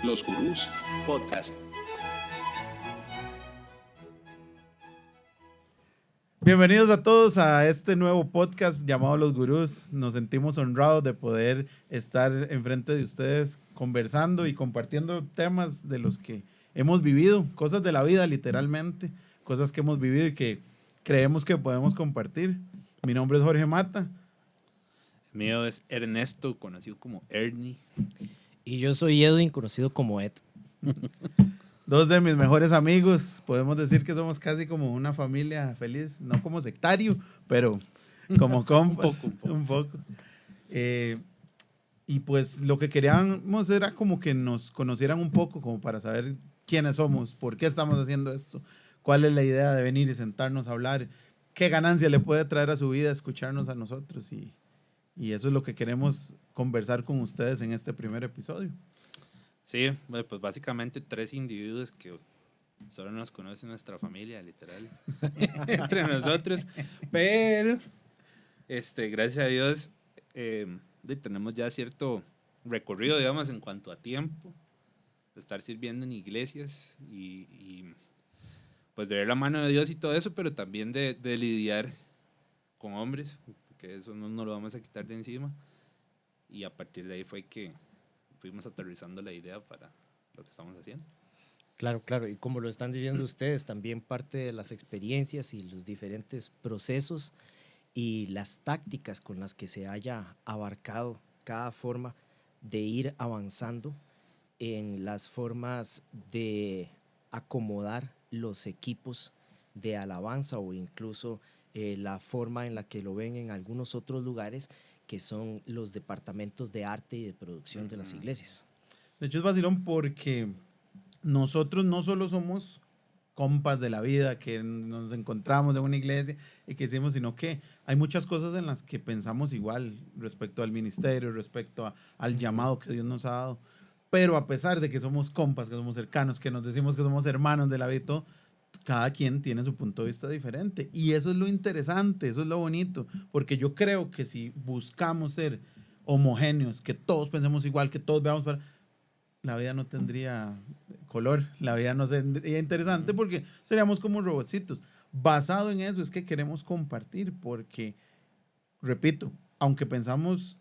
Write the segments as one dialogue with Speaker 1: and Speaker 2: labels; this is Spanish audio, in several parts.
Speaker 1: Los Gurús Podcast.
Speaker 2: Bienvenidos a todos a este nuevo podcast llamado Los Gurús. Nos sentimos honrados de poder estar enfrente de ustedes conversando y compartiendo temas de los que hemos vivido, cosas de la vida literalmente, cosas que hemos vivido y que creemos que podemos compartir. Mi nombre es Jorge Mata.
Speaker 3: El mío es Ernesto, conocido como Ernie.
Speaker 4: Y yo soy Edwin, conocido como Ed.
Speaker 2: Dos de mis mejores amigos. Podemos decir que somos casi como una familia feliz, no como sectario, pero como compas. un poco. Y pues lo que queríamos era como que nos conocieran un poco, como para saber quiénes somos, por qué estamos haciendo esto, cuál es la idea de venir y sentarnos a hablar, qué ganancia le puede traer a su vida escucharnos a nosotros. Y eso es lo que queremos conversar con ustedes en este primer episodio.
Speaker 3: Sí, pues básicamente 3 individuos que solo nos conoce nuestra familia, literal, entre nosotros. Pero, gracias a Dios, tenemos ya cierto recorrido, digamos, en cuanto a tiempo, de estar sirviendo en iglesias y pues de ver la mano de Dios y todo eso, pero también de lidiar con hombres, porque eso no nos lo vamos a quitar de encima. Y a partir de ahí fue que fuimos aterrizando la idea para lo que estamos haciendo.
Speaker 4: Claro, claro. Y como lo están diciendo ustedes, también parte de las experiencias y los diferentes procesos y las tácticas con las que se haya abarcado cada forma de ir avanzando en las formas de acomodar los equipos de alabanza o incluso la forma en la que lo ven en algunos otros lugares, que son los departamentos de arte y de producción de las iglesias.
Speaker 2: De hecho es vacilón porque nosotros no solo somos compas de la vida, que nos encontramos en una iglesia y que decimos, sino que hay muchas cosas en las que pensamos igual respecto al ministerio, respecto al llamado que Dios nos ha dado. Pero a pesar de que somos compas, que somos cercanos, que nos decimos que somos hermanos de la vida y todo, cada quien tiene su punto de vista diferente. Y eso es lo interesante, eso es lo bonito, porque yo creo que si buscamos ser homogéneos, que todos pensemos igual, que todos veamos para... la vida no tendría color, la vida no sería interesante porque seríamos como robotcitos. Basado en eso es que queremos compartir porque, repito, aunque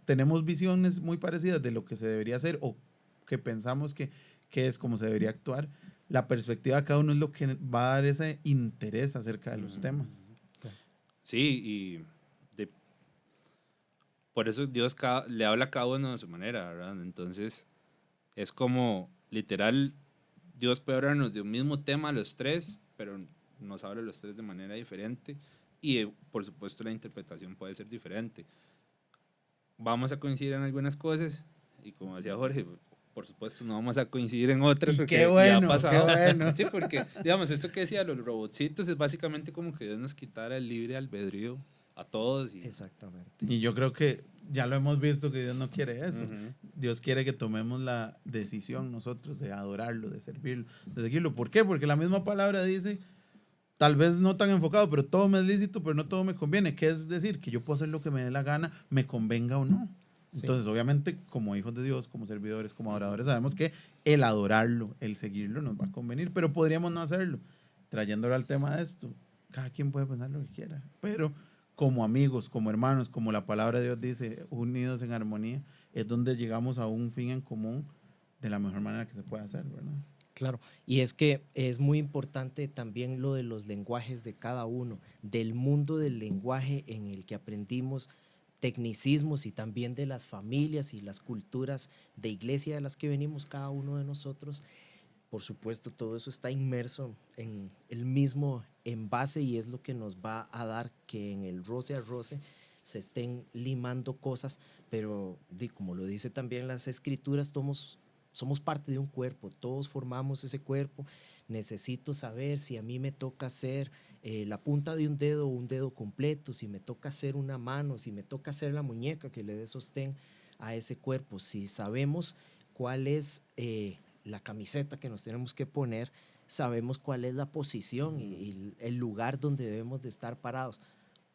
Speaker 2: tenemos visiones muy parecidas de lo que se debería hacer o que pensamos que es como se debería actuar, la perspectiva de cada uno es lo que va a dar ese interés acerca de los temas.
Speaker 3: Sí, por eso Dios le habla a cada uno de su manera, ¿verdad? Entonces, es como, literal, Dios puede hablarnos de un mismo tema a los 3, pero nos habla a los 3 de manera diferente y, por supuesto, la interpretación puede ser diferente. Vamos a coincidir en algunas cosas y, como decía Jorge, por supuesto, no vamos a coincidir en otras porque
Speaker 2: qué bueno,
Speaker 3: ya ha pasado.
Speaker 2: qué bueno.
Speaker 3: Sí, porque, digamos, esto que decía los robotcitos es básicamente como que Dios nos quitara el libre albedrío a todos.
Speaker 4: Exactamente.
Speaker 2: Y yo creo que ya lo hemos visto que Dios no quiere eso. Dios quiere que tomemos la decisión nosotros de adorarlo, de servirlo, de seguirlo. ¿Por qué? Porque la misma palabra dice, tal vez no tan enfocado, pero todo me es lícito, pero no todo me conviene. ¿Qué es decir? Que yo puedo hacer lo que me dé la gana, me convenga o no. Entonces, sí, obviamente, como hijos de Dios, como servidores, como adoradores, sabemos que el adorarlo, el seguirlo nos va a convenir, pero podríamos no hacerlo. Trayéndolo al tema de esto, cada quien puede pensar lo que quiera, pero como amigos, como hermanos, como la palabra de Dios dice, unidos en armonía, es donde llegamos a un fin en común de la mejor manera que se puede hacer, ¿verdad?
Speaker 4: Claro, y es que es muy importante también lo de los lenguajes de cada uno, del mundo del lenguaje en el que aprendimos tecnicismos y también de las familias y las culturas de iglesia de las que venimos cada uno de nosotros. Por supuesto, todo eso está inmerso en el mismo envase y es lo que nos va a dar que en el roce a roce se estén limando cosas, pero como lo dice también las escrituras, somos parte de un cuerpo, todos formamos ese cuerpo. Necesito saber si a mí me toca hacer la punta de un dedo o un dedo completo, si me toca hacer una mano, si me toca hacer la muñeca que le dé sostén a ese cuerpo. Si sabemos cuál es la camiseta que nos tenemos que poner, sabemos cuál es la posición y el lugar donde debemos de estar parados,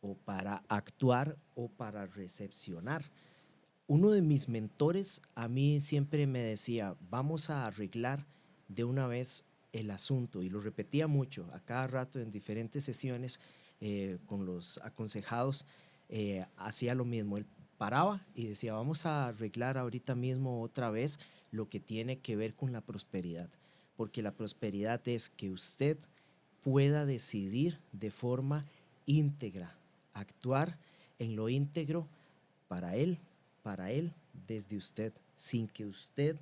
Speaker 4: o para actuar o para recepcionar. Uno de mis mentores a mí siempre me decía, vamos a arreglar de una vez el asunto, y lo repetía mucho, a cada rato en diferentes sesiones con los aconsejados, hacía lo mismo. Él paraba y decía, vamos a arreglar ahorita mismo otra vez lo que tiene que ver con la prosperidad, porque la prosperidad es que usted pueda decidir de forma íntegra, actuar en lo íntegro para él, desde usted, sin que usted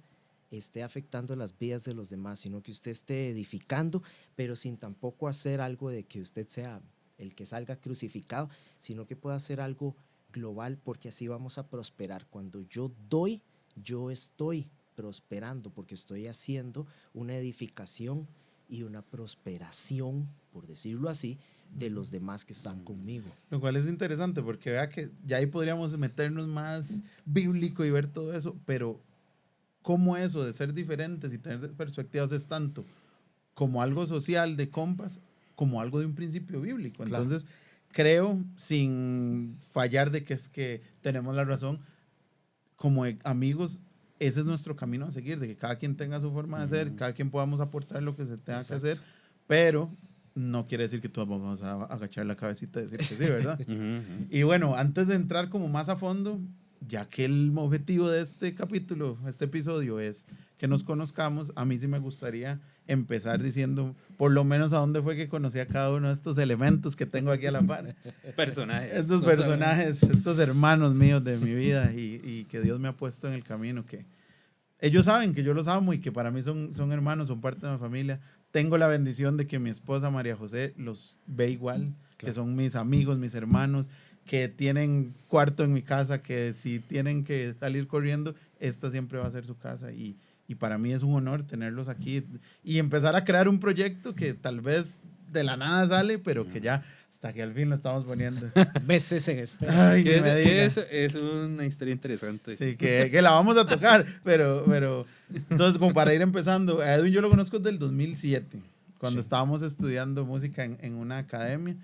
Speaker 4: esté afectando las vidas de los demás, sino que usted esté edificando, pero sin tampoco hacer algo de que usted sea el que salga crucificado, sino que pueda hacer algo global, porque así vamos a prosperar. Cuando yo doy, yo estoy prosperando, porque estoy haciendo una edificación y una prosperación, por decirlo así, de los demás que están conmigo.
Speaker 2: Lo cual es interesante porque vea que ya ahí podríamos meternos más bíblico y ver todo eso, pero cómo eso de ser diferentes y tener perspectivas es tanto como algo social de compas, como algo de un principio bíblico.
Speaker 4: Claro.
Speaker 2: Entonces, creo, sin fallar de que es que tenemos la razón, como amigos, ese es nuestro camino a seguir, de que cada quien tenga su forma de ser, cada quien podamos aportar lo que se tenga que hacer, pero no quiere decir que todos vamos a agachar la cabecita y decir que sí, ¿verdad? Y bueno, antes de entrar como más a fondo, ya que el objetivo de este capítulo, este episodio es que nos conozcamos, a mí sí me gustaría empezar diciendo por lo menos a dónde fue que conocí a cada uno de estos elementos que tengo aquí a la par.
Speaker 3: Personajes.
Speaker 2: Estos personajes, estos hermanos míos de mi vida y que Dios me ha puesto en el camino, que ellos saben que yo los amo y que para mí son hermanos, son parte de mi familia. Tengo la bendición de que mi esposa María José los ve igual, que son mis amigos, mis hermanos, que tienen cuarto en mi casa, que si tienen que salir corriendo, esta siempre va a ser su casa. Y para mí es un honor tenerlos aquí y empezar a crear un proyecto que tal vez de la nada sale, pero que ya hasta que al fin lo estamos poniendo.
Speaker 4: Meses en espera.
Speaker 2: Ay,
Speaker 3: Que
Speaker 2: ni me diga.
Speaker 3: es una historia interesante.
Speaker 2: Sí, que la vamos a tocar, pero entonces como para ir empezando, a Edwin yo lo conozco desde el 2007, cuando estábamos estudiando música en una academia,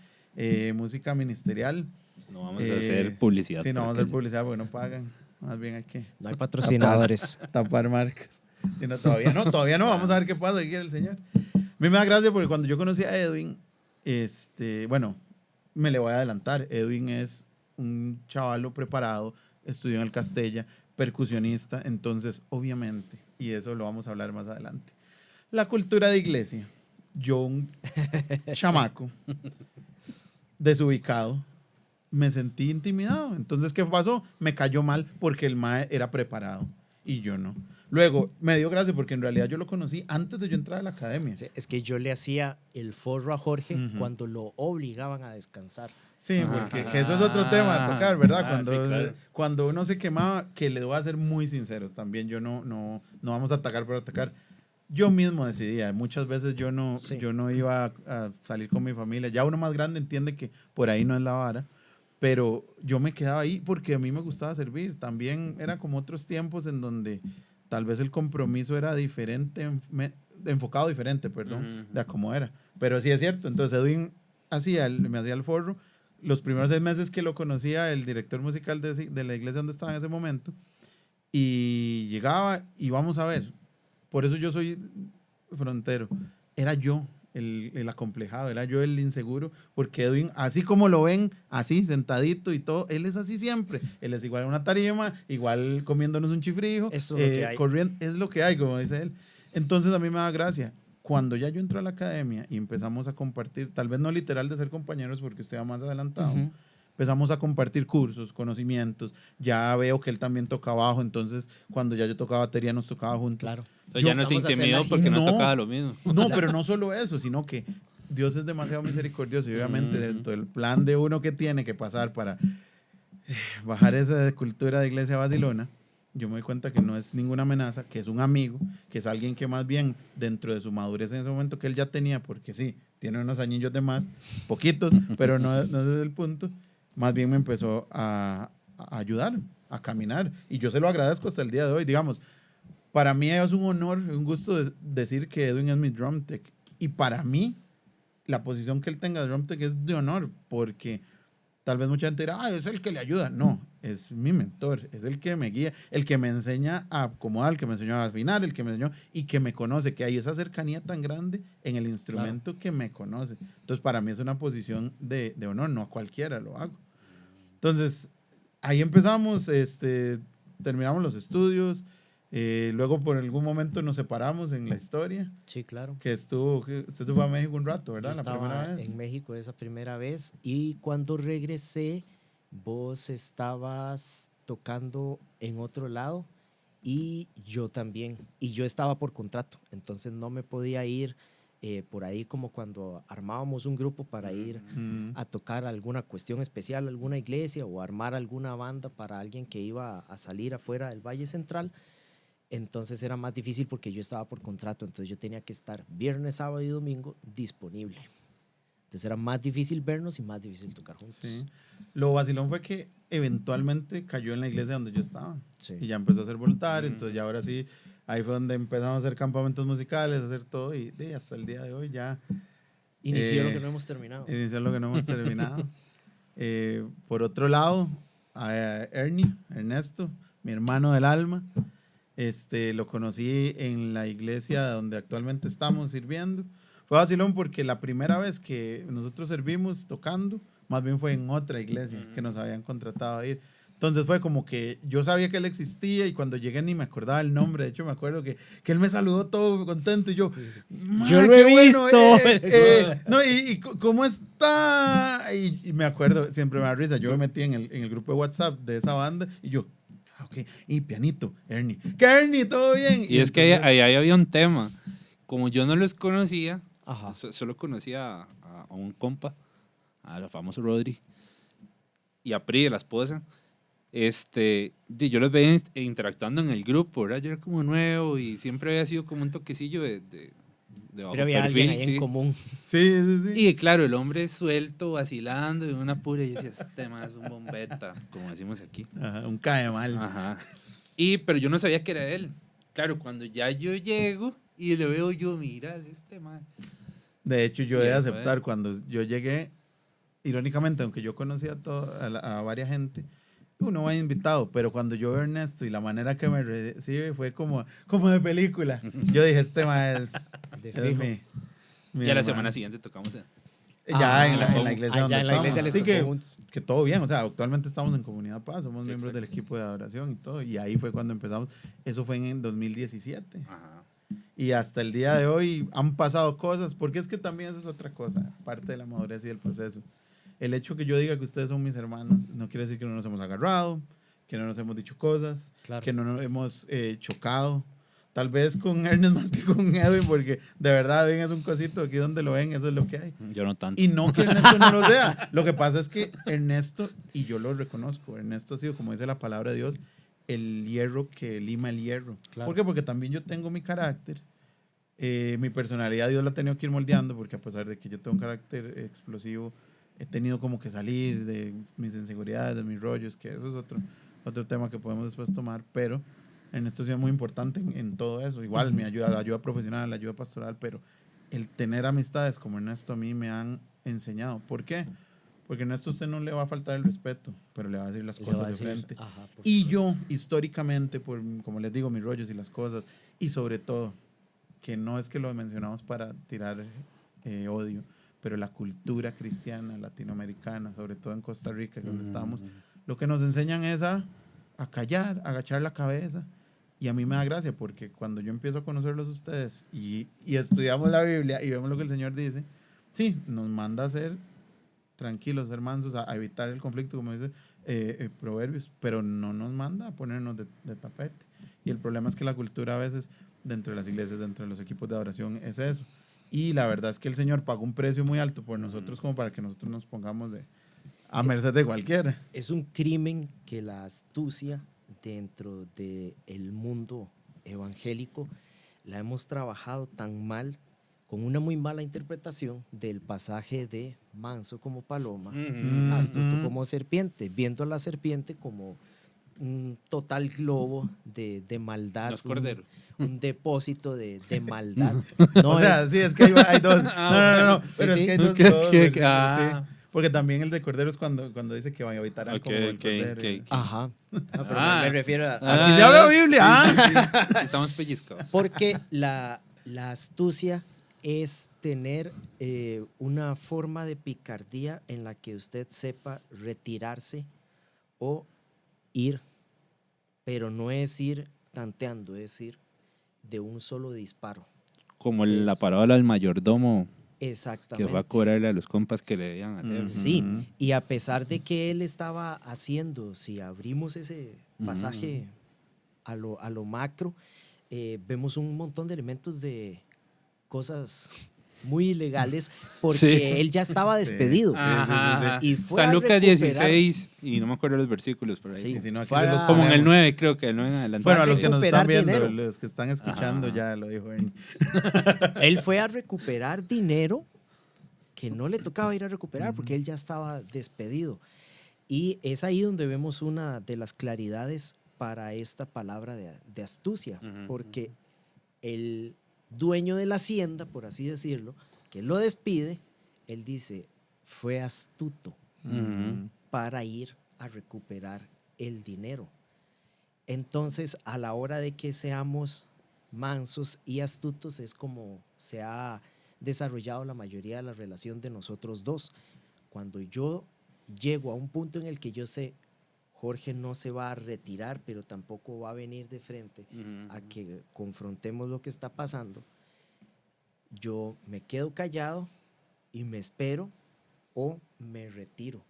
Speaker 2: música ministerial.
Speaker 3: No vamos a hacer publicidad.
Speaker 2: Sí, no vamos a hacer
Speaker 3: porque-
Speaker 2: publicidad porque no pagan, más bien hay que
Speaker 4: No hay patrocinadores.
Speaker 2: tapar marcas. Y no, todavía no, vamos a ver qué pasa, qué quiere el señor. A mí me da gracia porque cuando yo conocí a Edwin, bueno, me le voy a adelantar, Edwin es un chavalo preparado, estudió en el Castella, percusionista, entonces obviamente, y eso lo vamos a hablar más adelante, la cultura de iglesia, yo un chamaco desubicado, me sentí intimidado. Entonces, ¿qué pasó? Me cayó mal porque el mae era preparado y yo no. Luego, me dio gracia porque en realidad yo lo conocí antes de yo entrar a la academia.
Speaker 4: Sí, es que yo le hacía el forro a Jorge
Speaker 2: Ujú.
Speaker 4: cuando lo obligaban a descansar.
Speaker 2: Sí,
Speaker 3: Ajá.
Speaker 2: porque que eso es otro tema a tocar, ¿verdad?
Speaker 3: Ah,
Speaker 2: Cuando,
Speaker 3: sí, claro.
Speaker 2: cuando uno se quemaba, que le voy a ser muy sincero también, yo no vamos a atacar por atacar. Yo mismo decidía, muchas veces yo no iba a salir con mi familia. Ya uno más grande entiende que por ahí no es la vara, pero yo me quedaba ahí porque a mí me gustaba servir. También era como otros tiempos en donde tal vez el compromiso era diferente, enfocado diferente, perdón,
Speaker 3: Ujú.
Speaker 2: de a cómo era. Pero sí es cierto, entonces Edwin me hacía el forro. Los primeros 6 meses que lo conocía, el director musical de la iglesia donde estaba en ese momento, y llegaba y vamos a ver, por eso yo soy frontero, era yo el acomplejado, era yo el inseguro, porque Edwin, así como lo ven, así, sentadito y todo, él es así siempre, él es igual en una tarima, igual comiéndonos un chifrijo,
Speaker 4: Esto es lo que hay.
Speaker 2: corriendo, es lo que hay, como dice él. Entonces a mí me da gracia. Cuando ya yo entré a la academia y empezamos a compartir, tal vez no literal de ser compañeros porque usted va más adelantado,
Speaker 4: Ujú.
Speaker 2: empezamos a compartir cursos, conocimientos, ya veo que él también toca bajo, entonces cuando ya yo tocaba batería nos tocaba juntos.
Speaker 4: Claro.
Speaker 3: Entonces ya no se
Speaker 4: Vamos a hacer
Speaker 3: intimidó
Speaker 4: la
Speaker 3: porque no
Speaker 2: No.
Speaker 3: tocaba lo mismo.
Speaker 2: No, pero no solo eso, sino que Dios es demasiado misericordioso y obviamente dentro del plan de uno que tiene que pasar para bajar esa cultura de iglesia vacilona, yo me doy cuenta que no es ninguna amenaza, que es un amigo, que es alguien que más bien dentro de su madurez en ese momento que él ya tenía, porque sí, tiene unos añillos de más, poquitos, pero no ese es el punto, más bien me empezó a ayudar, a caminar, y yo se lo agradezco hasta el día de hoy. Digamos, para mí es un honor, un gusto decir que Edwin es mi drum tech, y para mí la posición que él tenga de drum tech es de honor, porque tal vez mucha gente dirá, es el que le ayuda. No, es mi mentor, es el que me guía, el que me enseña a acomodar, el que me enseñó a afinar, el que me enseñó y que me conoce, que hay esa cercanía tan grande en el instrumento que me conoce. Entonces, para mí es una posición de honor, no a cualquiera lo hago. Entonces, ahí empezamos, terminamos los estudios, luego por algún momento nos separamos en la historia,
Speaker 4: Sí, claro.
Speaker 2: que usted se fue a México un rato, ¿verdad?
Speaker 4: Yo
Speaker 2: La primera
Speaker 4: estaba
Speaker 2: vez.
Speaker 4: en México esa primera vez y cuando regresé, vos estabas tocando en otro lado y yo también. Y yo estaba por contrato, entonces no me podía ir por ahí como cuando armábamos un grupo para ir a tocar alguna cuestión especial, alguna iglesia o armar alguna banda para alguien que iba a salir afuera del Valle Central. Entonces era más difícil porque yo estaba por contrato, entonces yo tenía que estar viernes, sábado y domingo disponible. Entonces era más difícil vernos y más difícil tocar juntos.
Speaker 2: Sí. Lo vacilón fue que eventualmente cayó en la iglesia donde yo estaba.
Speaker 4: Sí.
Speaker 2: Y ya empezó a ser voluntario, entonces ya ahora sí, ahí fue donde empezamos a hacer campamentos musicales, a hacer todo y hasta el día de hoy ya
Speaker 4: Inició lo que no hemos terminado.
Speaker 2: inició lo que no hemos terminado. Por otro lado, a Ernesto, mi hermano del alma, lo conocí en la iglesia donde actualmente estamos sirviendo. Fue vacilón porque la primera vez que nosotros servimos tocando, más bien fue en otra iglesia que nos habían contratado a ir. Entonces fue como que yo sabía que él existía y cuando llegué ni me acordaba el nombre. De hecho, me acuerdo que él me saludó todo contento y yo,
Speaker 4: Yo lo he visto.
Speaker 2: no, ¿cómo está? Y me acuerdo, siempre me da risa. Yo me metí en el grupo de WhatsApp de esa banda y yo, ok, y pianito, Ernie. ¿Qué Ernie? ¿Todo bien?
Speaker 3: Y es que ahí había un tema. Como yo no los conocía,
Speaker 4: Ajá.
Speaker 3: solo conocía a un compa, al famoso Rodri, y a Pri, la esposa. Yo los veía interactuando en el grupo, ¿verdad? Yo era como nuevo y siempre había sido como un toquecillo de bajo
Speaker 4: Pero había
Speaker 3: perfil,
Speaker 4: alguien ahí en común.
Speaker 2: Sí, sí, sí.
Speaker 3: Y claro, el hombre suelto, vacilando, y una pura, y yo decía, este man es un bombeta, como decimos aquí.
Speaker 2: Ajá, un cae mal.
Speaker 3: Ajá. Pero yo no sabía que era él. Claro, cuando ya yo llego y lo veo yo, mira, es este man.
Speaker 2: De hecho, yo he de
Speaker 3: Bien,
Speaker 2: aceptar, cuando yo llegué, irónicamente, aunque yo conocía a varias gente, uno va invitado, pero cuando yo veo a Ernesto y la manera que me recibe fue como de película. Yo dije, este man
Speaker 4: De
Speaker 2: es
Speaker 4: fijo.
Speaker 2: mi
Speaker 3: Y a la
Speaker 2: hermano.
Speaker 3: semana siguiente tocamos
Speaker 2: Ya
Speaker 4: Ah,
Speaker 2: en la
Speaker 3: ¿cómo?
Speaker 2: iglesia
Speaker 4: Ah,
Speaker 2: donde
Speaker 4: ya en la iglesia
Speaker 2: estamos.
Speaker 4: les
Speaker 2: Así
Speaker 4: tocó
Speaker 2: que,
Speaker 4: juntos.
Speaker 2: que todo bien, o sea, actualmente estamos en Comunidad Paz, somos
Speaker 3: Sí,
Speaker 2: miembros del
Speaker 3: exacto.
Speaker 2: equipo de adoración y todo, y ahí fue cuando empezamos. Eso fue en 2017.
Speaker 3: Ajá.
Speaker 2: Y hasta el día de hoy han pasado cosas, porque es que también eso es otra cosa, parte de la madurez y del proceso. El hecho que yo diga que ustedes son mis hermanos no quiere decir que no nos hemos agarrado, que no nos hemos dicho cosas,
Speaker 4: Claro.
Speaker 2: que no nos hemos chocado. Tal vez con Ernest más que con Edwin, porque de verdad Edwin es un cosito, aquí donde lo ven, eso es lo que hay.
Speaker 3: Yo no tanto.
Speaker 2: Y no que Ernesto no lo sea. Lo que pasa es que Ernesto, y yo lo reconozco, Ernesto ha sido, como dice la palabra de Dios, el hierro que lima el hierro.
Speaker 4: Claro.
Speaker 2: ¿Por qué? Porque también yo tengo mi carácter, mi personalidad Dios la ha tenido que ir moldeando, porque a pesar de que yo tengo un carácter explosivo, he tenido como que salir de mis inseguridades, de mis rollos, que eso es otro tema que podemos después tomar, pero Ernesto ha sido muy importante en todo eso. Igual mi ayuda, la ayuda profesional, la ayuda pastoral, pero el tener amistades como Ernesto a mí me han enseñado. ¿Por qué? Porque Ernesto a usted no le va a faltar el respeto, pero le va a decir las
Speaker 4: Le
Speaker 2: cosas
Speaker 4: va a
Speaker 2: de
Speaker 4: decir,
Speaker 2: frente.
Speaker 4: ajá, por
Speaker 2: Y
Speaker 4: supuesto.
Speaker 2: yo, históricamente, como les digo, mis rollos y las cosas, y sobre todo, que no es que lo mencionamos para tirar odio, pero la cultura cristiana latinoamericana, sobre todo en Costa Rica, que es donde estamos, lo que nos enseñan es a callar, a agachar la cabeza. Y a mí me da gracia porque cuando yo empiezo a conocerlos a ustedes y estudiamos la Biblia y vemos lo que el Señor dice, sí, nos manda a ser tranquilos, ser mansos, a evitar el conflicto, como dice Proverbios, pero no nos manda a ponernos de tapete. Y el problema es que la cultura a veces, dentro de las iglesias, dentro de los equipos de adoración, es eso. Y la verdad es que el Señor pagó un precio muy alto por nosotros como para que nosotros nos pongamos a merced de cualquiera.
Speaker 4: Es un crimen que la astucia dentro del mundo evangélico la hemos trabajado tan mal, con una muy mala interpretación del pasaje de manso como paloma, astuto como serpiente, viendo a la serpiente como un total globo de maldad,
Speaker 3: No es cordero.
Speaker 4: un depósito de maldad.
Speaker 2: O sea, sí, es que hay dos. No,
Speaker 4: Sí,
Speaker 2: pero
Speaker 4: sí.
Speaker 2: es que hay dos.
Speaker 3: ¿Qué?
Speaker 2: versículos,
Speaker 3: Ah.
Speaker 2: sí. Porque también el de Cordero es cuando dice que van a habitar
Speaker 3: Ok,
Speaker 2: como el
Speaker 3: ok,
Speaker 2: Cordero.
Speaker 3: ok.
Speaker 4: Ajá. No, pero
Speaker 3: Ah.
Speaker 4: me refiero a...
Speaker 2: Aquí se habla Biblia.
Speaker 3: Aquí estamos pellizcados.
Speaker 4: Porque la astucia es tener una forma de picardía en la que usted sepa retirarse o ir, pero no es ir tanteando, es ir de un solo disparo.
Speaker 3: Como la parábola del mayordomo que
Speaker 4: Exactamente.
Speaker 3: fue a cobrarle a los compas que le debían a Leo.
Speaker 4: Sí, y a pesar de que él estaba haciendo, si abrimos ese pasaje a lo macro, vemos un montón de elementos de cosas muy ilegales porque
Speaker 3: Sí.
Speaker 4: él ya estaba despedido.
Speaker 3: Ajá.
Speaker 4: Y fue
Speaker 3: Está
Speaker 4: a
Speaker 3: Lucas
Speaker 4: recuperar-
Speaker 3: 16 y no me acuerdo los versículos por ahí.
Speaker 4: Sí,
Speaker 2: Y si no, aquí
Speaker 4: fue
Speaker 2: se los
Speaker 4: a-
Speaker 3: Como en el
Speaker 2: ponemos.
Speaker 3: 9, creo que el 9 en adelante.
Speaker 2: Bueno, a los que nos están
Speaker 4: recuperar
Speaker 2: viendo,
Speaker 4: dinero.
Speaker 2: los que están escuchando,
Speaker 3: Ajá.
Speaker 2: ya lo dijo Ernie.
Speaker 4: Él fue a recuperar dinero que no le tocaba ir a recuperar porque él ya estaba despedido. Y es ahí donde vemos una de las claridades para esta palabra de astucia,
Speaker 3: Ujú,
Speaker 4: porque el dueño de la hacienda, por así decirlo, que lo despide, él dice, fue astuto
Speaker 3: Ujú.
Speaker 4: para ir a recuperar el dinero. Entonces, a la hora de que seamos mansos y astutos, es como se ha desarrollado la mayoría de la relación de nosotros dos. Cuando yo llego a un punto en el que yo sé, Jorge no se va a retirar, pero tampoco va a venir de frente a que confrontemos lo que está pasando, yo me quedo callado y me espero o me retiro.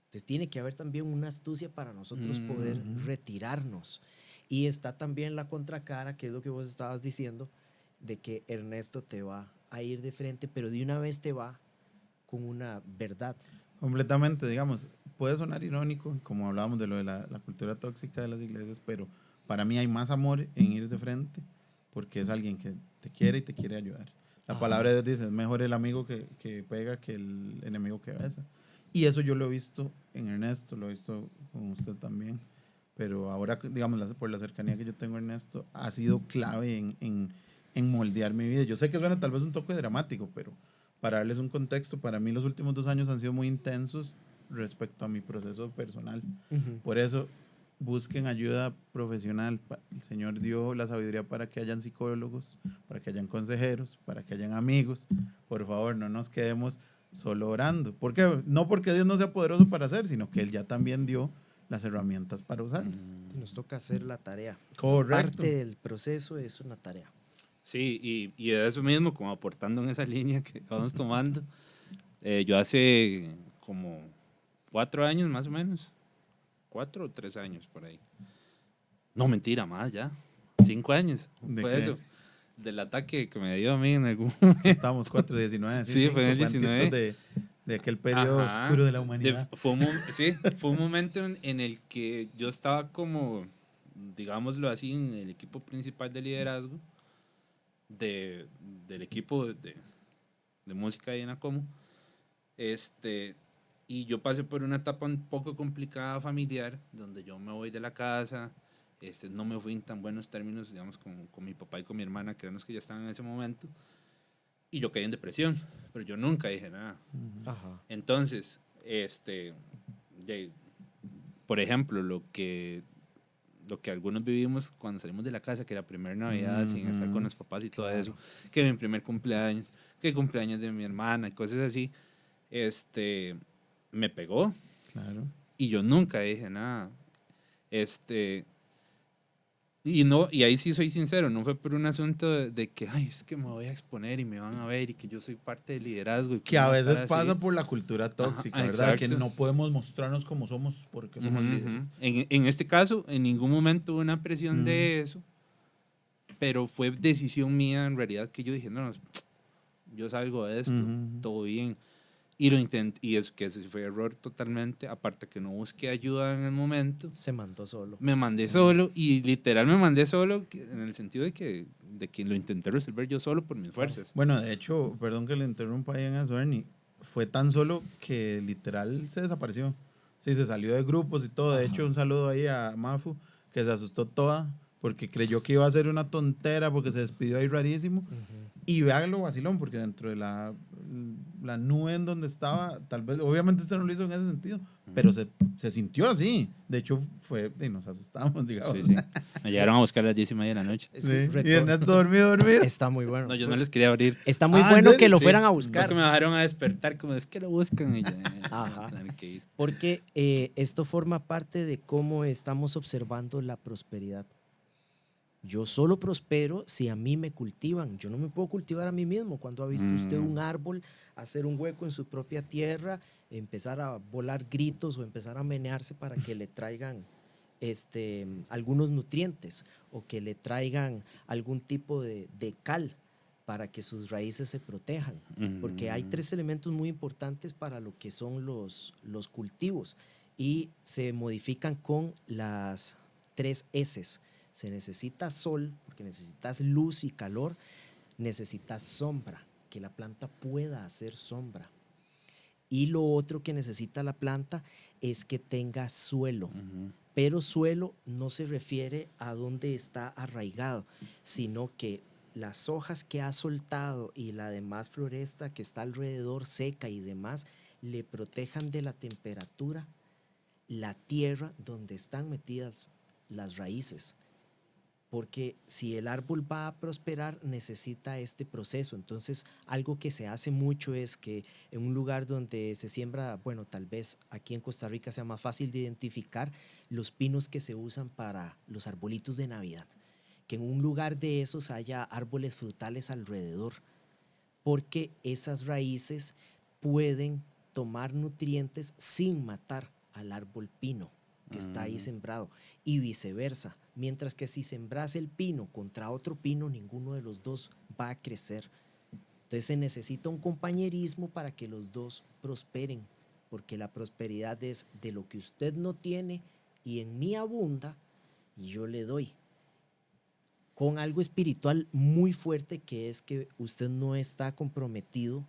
Speaker 4: Entonces tiene que haber también una astucia para nosotros poder retirarnos. Y está también la contracara, que es lo que vos estabas diciendo, de que Ernesto te va a ir de frente, pero de una vez te va con una verdad.
Speaker 2: Completamente, digamos, puede sonar irónico, como hablábamos de lo de la cultura tóxica de las iglesias, pero para mí hay más amor en ir de frente porque es alguien que te quiere y te quiere ayudar. La palabra de Dios dice, es mejor el amigo que pega que el enemigo que besa. Y eso yo lo he visto en Ernesto, lo he visto con usted también. Pero ahora, digamos, por la cercanía que yo tengo a Ernesto, ha sido clave en moldear mi vida. Yo sé que suena tal vez un toque dramático, pero para darles un contexto, para mí los últimos 2 años han sido muy intensos respecto a mi proceso personal. Por eso, busquen ayuda profesional. El Señor dio la sabiduría para que hayan psicólogos, para que hayan consejeros, para que hayan amigos. Por favor, no nos quedemos solo orando. ¿Por qué? No porque Dios no sea poderoso para hacer, sino que Él ya también dio las herramientas para usarlas.
Speaker 4: Nos toca hacer la tarea.
Speaker 2: Correcto.
Speaker 4: Parte del proceso es una tarea.
Speaker 3: Sí, y de eso mismo, como aportando en esa línea que vamos tomando, yo hace como 4 años más o menos, 4 o 3 años por ahí. No, mentira, más ya, 5 años.
Speaker 2: ¿De
Speaker 3: Fue
Speaker 2: qué?
Speaker 3: eso, del ataque que me dio a mí en algún
Speaker 2: Estamos 4-19.
Speaker 3: Sí, fue en el 19.
Speaker 2: De aquel periodo
Speaker 3: Ajá.
Speaker 2: oscuro de la humanidad.
Speaker 3: Sí, fue un momento en el que yo estaba como, digámoslo así, en el equipo principal de liderazgo del equipo de música de Enacomo. Y yo pasé por una etapa un poco complicada familiar, donde yo me voy de la casa, no me fui en tan buenos términos, digamos, con mi papá y con mi hermana, que eran los que ya estaban en ese momento, y yo caí en depresión, pero yo nunca dije nada.
Speaker 4: Ajá.
Speaker 3: Entonces, por ejemplo, lo que algunos vivimos cuando salimos de la casa, que la primera Navidad sin estar con los papás y todo eso, que mi primer cumpleaños, que el cumpleaños de mi hermana y cosas así, me pegó.
Speaker 2: Claro.
Speaker 3: Y yo nunca dije nada. Y ahí sí soy sincero, no fue por un asunto de que, ay, es que me voy a exponer y me van a ver y que yo soy parte del liderazgo. Y
Speaker 2: Que a
Speaker 3: cómo
Speaker 2: veces
Speaker 3: estar así.
Speaker 2: pasa por la cultura tóxica,
Speaker 3: Ajá,
Speaker 2: ¿verdad? Que
Speaker 3: exacto.
Speaker 2: no podemos mostrarnos como somos porque somos
Speaker 3: Ujú,
Speaker 2: líderes.
Speaker 3: ujú. En este caso, en ningún momento hubo una presión de eso, pero fue decisión mía en realidad que yo dije, no, yo salgo de esto, todo bien. Y lo intenté, y es que eso sí fue error totalmente, aparte que no busqué ayuda en el momento.
Speaker 4: Se mandó solo.
Speaker 3: Me mandé solo, y literal me mandé solo en el sentido de que lo intenté resolver yo solo por mis fuerzas.
Speaker 2: Bueno, de hecho, perdón que le interrumpa ahí en eso, Ernie, fue tan solo que literal se desapareció. Sí, se salió de grupos y todo. De hecho, un saludo ahí a Mafu, que se asustó toda porque creyó que iba a ser una tontera porque se despidió ahí rarísimo. Y véalo vacilón, porque dentro de la nube en donde estaba, tal vez, obviamente usted no lo hizo en ese sentido, pero se sintió así. De hecho, y nos asustamos, digamos.
Speaker 3: Sí, sí. Me llegaron a buscar a las 10:30 de la noche.
Speaker 4: Es que
Speaker 2: Sí, y Ernesto dormido.
Speaker 4: está muy bueno.
Speaker 3: No, yo no les quería abrir.
Speaker 4: Está muy
Speaker 2: Ah, ¿en
Speaker 4: bueno
Speaker 2: serio?
Speaker 4: que lo
Speaker 3: Sí,
Speaker 4: fueran a
Speaker 3: porque
Speaker 4: buscar.
Speaker 3: me bajaron a despertar, como es que lo buscan y ya,
Speaker 4: Ajá.
Speaker 3: tener que ir.
Speaker 4: Porque esto forma parte de cómo estamos observando la prosperidad. Yo solo prospero si a mí me cultivan. Yo no me puedo cultivar a mí mismo. Cuando ha visto usted un árbol, hacer un hueco en su propia tierra, empezar a volar gritos o empezar a menearse para que le traigan algunos nutrientes o que le traigan algún tipo de cal para que sus raíces se protejan. Porque hay 3 elementos muy importantes para lo que son los cultivos y se modifican con las 3 S's. Se necesita sol, porque necesitas luz y calor, necesitas sombra, que la planta pueda hacer sombra. Y lo otro que necesita la planta es que tenga suelo. Pero suelo no se refiere a dónde está arraigado, sino que las hojas que ha soltado y la demás floresta que está alrededor seca y demás le protejan de la temperatura la tierra donde están metidas las raíces. Porque si el árbol va a prosperar, necesita este proceso. Entonces, algo que se hace mucho es que en un lugar donde se siembra, bueno, tal vez aquí en Costa Rica sea más fácil de identificar los pinos que se usan para los arbolitos de Navidad. Que en un lugar de esos haya árboles frutales alrededor. Porque esas raíces pueden tomar nutrientes sin matar al árbol pino que está ahí sembrado y viceversa. Mientras que si sembras el pino contra otro pino, ninguno de los dos va a crecer. Entonces se necesita un compañerismo para que los dos prosperen, porque la prosperidad es de lo que usted no tiene y en mí abunda y yo le doy. Con algo espiritual muy fuerte que es que usted no está comprometido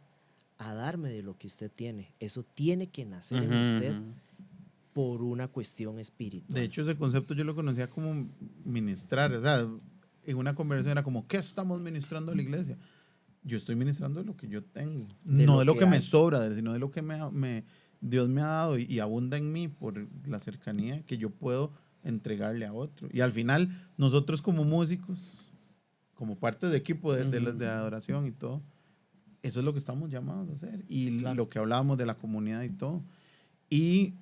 Speaker 4: a darme de lo que usted tiene. Eso tiene que nacer en usted por una cuestión espiritual.
Speaker 2: De hecho, ese concepto yo lo conocía como ministrar. O sea, en una conversación era como, ¿qué estamos ministrando a la iglesia? Yo estoy ministrando lo que yo tengo. No de lo que me sobra, sino de lo que Dios me ha dado y abunda en mí por la cercanía que yo puedo entregarle a otro. Y al final, nosotros como músicos, como parte de equipo de adoración y todo, eso es lo que estamos llamados a hacer. Y
Speaker 4: Claro.
Speaker 2: lo que hablábamos de la comunidad y todo. Y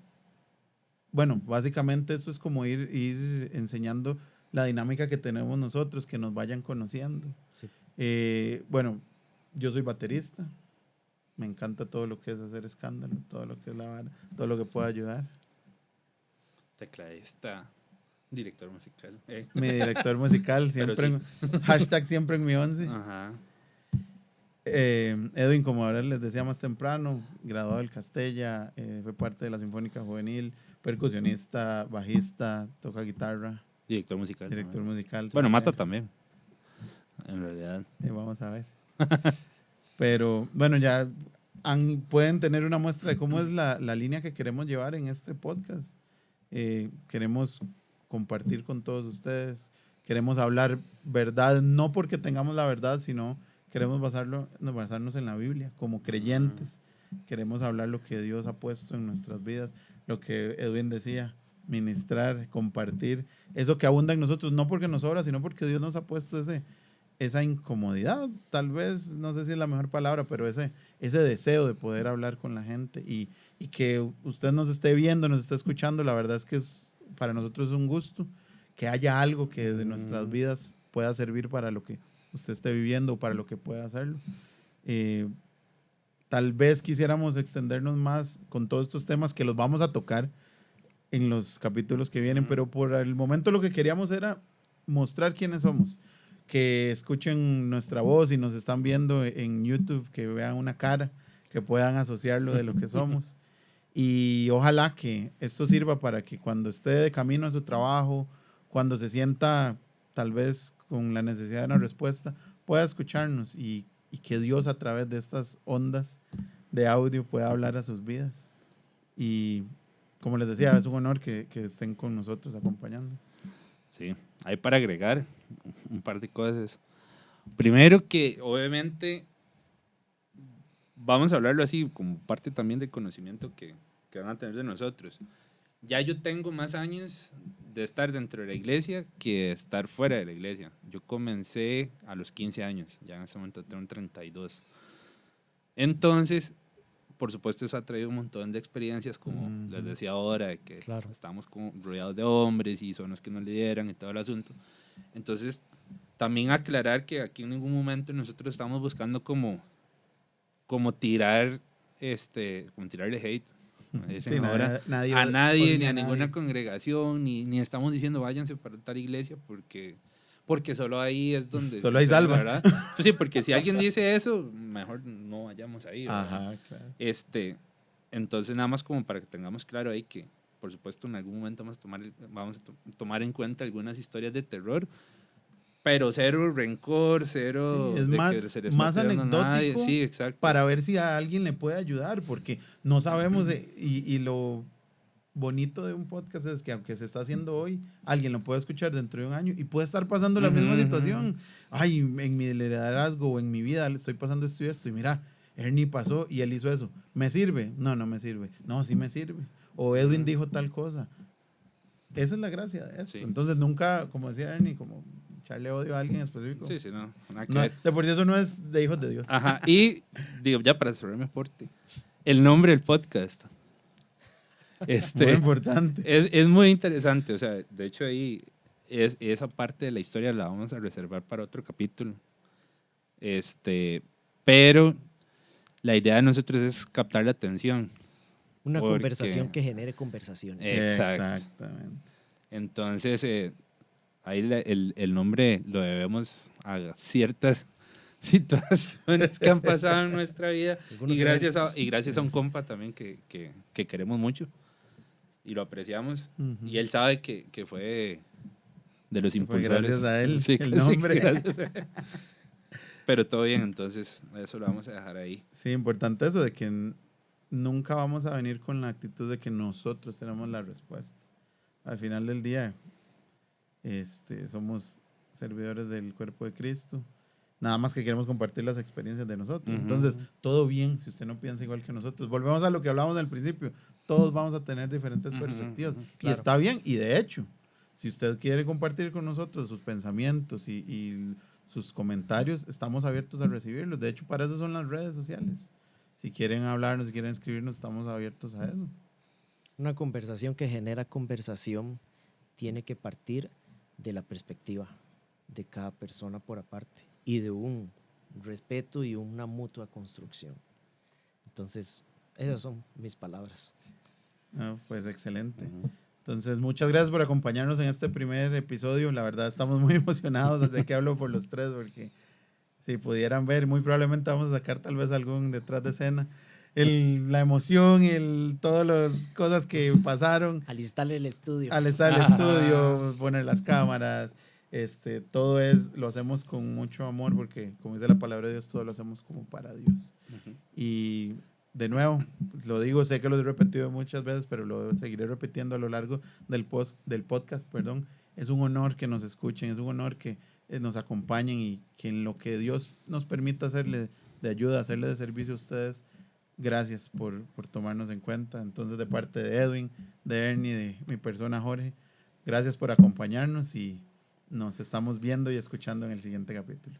Speaker 2: bueno, básicamente esto es como ir enseñando la dinámica que tenemos nosotros, que nos vayan conociendo.
Speaker 4: Sí.
Speaker 2: Bueno, yo soy baterista, me encanta todo lo que es hacer escándalo, todo lo que es la vara, todo lo que pueda ayudar.
Speaker 3: Tecladista, director musical.
Speaker 2: Mi director musical, siempre, hashtag siempre en mi 11.
Speaker 3: Ajá.
Speaker 2: Edwin, como ahora les decía más temprano, graduado del Castella, fue parte de la Sinfónica Juvenil, percusionista, bajista, toca guitarra,
Speaker 3: Director musical.
Speaker 2: director musical.
Speaker 3: Bueno,
Speaker 2: también.
Speaker 3: Mata también. En realidad.
Speaker 2: Vamos a ver. Pero bueno, ya pueden tener una muestra de cómo es la línea que queremos llevar en este podcast. Queremos compartir con todos ustedes, queremos hablar verdad, no porque tengamos la verdad, sino queremos basarnos en la Biblia como creyentes. Queremos hablar lo que Dios ha puesto en nuestras vidas, lo que Edwin decía, ministrar, compartir, eso que abunda en nosotros, no porque nos sobra, sino porque Dios nos ha puesto esa incomodidad, tal vez, no sé si es la mejor palabra, pero ese deseo de poder hablar con la gente y que usted nos esté viendo, nos esté escuchando, la verdad es que para nosotros es un gusto que haya algo que de nuestras vidas pueda servir para lo que usted esté viviendo o para lo que pueda hacerlo. Tal vez quisiéramos extendernos más con todos estos temas que los vamos a tocar en los capítulos que vienen, pero por el momento lo que queríamos era mostrar quiénes somos, que escuchen nuestra voz y nos están viendo en YouTube, que vean una cara, que puedan asociarlo de lo que somos. Y ojalá que esto sirva para que cuando esté de camino a su trabajo, cuando se sienta tal vez con la necesidad de una respuesta, pueda escucharnos y que Dios a través de estas ondas de audio pueda hablar a sus vidas. Y como les decía, es un honor que estén con nosotros acompañándonos.
Speaker 3: Sí, hay para agregar un par de cosas. Primero que obviamente vamos a hablarlo así, como parte también del conocimiento que van a tener de nosotros. Ya yo tengo más años de estar dentro de la iglesia que de estar fuera de la iglesia. Yo comencé a los 15 años, ya en ese momento tengo 32. Entonces, por supuesto, eso ha traído un montón de experiencias, como les decía ahora, de que
Speaker 4: Claro.
Speaker 3: estamos rodeados de hombres y son los que nos lideran y todo el asunto. Entonces, también aclarar que aquí en ningún momento nosotros estamos buscando como tirar, como tirarle hate, como dicen
Speaker 2: Sí,
Speaker 3: ahora,
Speaker 2: nadie
Speaker 3: a nadie,
Speaker 2: odia
Speaker 3: ni a
Speaker 2: a nadie.
Speaker 3: ninguna congregación, ni estamos diciendo váyanse para tal iglesia porque solo ahí es donde...
Speaker 2: Solo hay
Speaker 3: sucede,
Speaker 2: salva.
Speaker 3: ¿verdad? Pues sí, porque si alguien dice eso, mejor no vayamos ahí, ¿verdad?
Speaker 2: Ajá, claro.
Speaker 3: Entonces, nada más como para que tengamos claro ahí que, por supuesto, en algún momento vamos a tomar en cuenta algunas historias de terror, pero cero rencor, cero
Speaker 2: Sí, es
Speaker 3: de
Speaker 2: más,
Speaker 3: que se le está
Speaker 2: más
Speaker 3: tirando a nadie.
Speaker 2: anecdótico
Speaker 3: Sí, exacto.
Speaker 2: para ver si a alguien le puede ayudar, porque no sabemos, y lo bonito de un podcast es que aunque se está haciendo hoy, alguien lo puede escuchar dentro de un año y puede estar pasando la misma
Speaker 3: Ujú,
Speaker 2: situación. Ay, en mi liderazgo o en mi vida le estoy pasando esto y mira, Ernie pasó y él hizo eso. ¿Me sirve? No, no me sirve. No, sí me sirve. O Edwin dijo tal cosa. Esa es la gracia de esto.
Speaker 3: Sí.
Speaker 2: Entonces nunca, como decía Ernie, como echarle odio a alguien específico.
Speaker 3: Sí, sí, no, nada que
Speaker 2: No,
Speaker 3: ver.
Speaker 2: de por sí eso no es de hijos de Dios.
Speaker 3: Ajá, y digo, ya para cerrar mi aporte, el nombre del podcast.
Speaker 2: Muy importante.
Speaker 3: Es muy interesante, o sea, de hecho ahí esa parte de la historia la vamos a reservar para otro capítulo. Pero la idea de nosotros es captar la atención.
Speaker 4: Una
Speaker 3: Porque-
Speaker 4: conversación que genere conversaciones.
Speaker 3: Exacto.
Speaker 2: Exactamente.
Speaker 3: Entonces, ahí el nombre lo debemos a ciertas situaciones que han pasado en nuestra vida
Speaker 4: Algunos
Speaker 3: y
Speaker 4: eventos.
Speaker 3: gracias a un compa también que queremos mucho y lo apreciamos
Speaker 2: Ujú.
Speaker 3: y él sabe que fue de los
Speaker 2: Fue
Speaker 3: impulsores.
Speaker 2: gracias a él,
Speaker 3: Sí,
Speaker 2: el
Speaker 3: que sí,
Speaker 2: nombre.
Speaker 3: gracias a él. Pero todo bien, entonces eso lo vamos a dejar ahí.
Speaker 2: Sí, importante eso de que nunca vamos a venir con la actitud de que nosotros tenemos la respuesta. Al final del día, somos servidores del cuerpo de Cristo. Nada más que queremos compartir las experiencias de nosotros.
Speaker 3: Ujú.
Speaker 2: Entonces, todo bien si usted no piensa igual que nosotros. Volvemos a lo que hablábamos al principio. Todos vamos a tener diferentes
Speaker 3: Ujú,
Speaker 2: perspectivas.
Speaker 3: ujú,
Speaker 2: Y
Speaker 4: claro.
Speaker 2: está bien. Y de hecho, si usted quiere compartir con nosotros sus pensamientos y sus comentarios, estamos abiertos a recibirlos. De hecho, para eso son las redes sociales. Si quieren hablarnos, si quieren escribirnos, estamos abiertos a eso.
Speaker 4: Una conversación que genera conversación tiene que partir de la perspectiva de cada persona por aparte y de un respeto y una mutua construcción. Entonces, esas son mis palabras.
Speaker 2: Ah, pues excelente.
Speaker 3: Ujú.
Speaker 2: Entonces, muchas gracias por acompañarnos en este primer episodio. La verdad, estamos muy emocionados. Desde que hablo por los tres, porque si pudieran ver, muy probablemente vamos a sacar tal vez algún detrás de escena. La emoción y todas las cosas que pasaron
Speaker 4: Alistarle el estudio.
Speaker 2: al estar en el
Speaker 3: Ajá.
Speaker 2: estudio, poner las cámaras, todo lo hacemos con mucho amor, porque como dice la palabra de Dios, todo lo hacemos como para Dios.
Speaker 3: Ujú.
Speaker 2: Y de nuevo, lo digo, sé que lo he repetido muchas veces, pero lo seguiré repitiendo a lo largo del podcast, perdón. Es un honor que nos escuchen, es un honor que nos acompañen y que en lo que Dios nos permita hacerle de ayuda, hacerle de servicio a ustedes, gracias por tomarnos en cuenta. Entonces, de parte de Edwin, de Ernie, de mi persona Jorge, gracias por acompañarnos y nos estamos viendo y escuchando en el siguiente capítulo.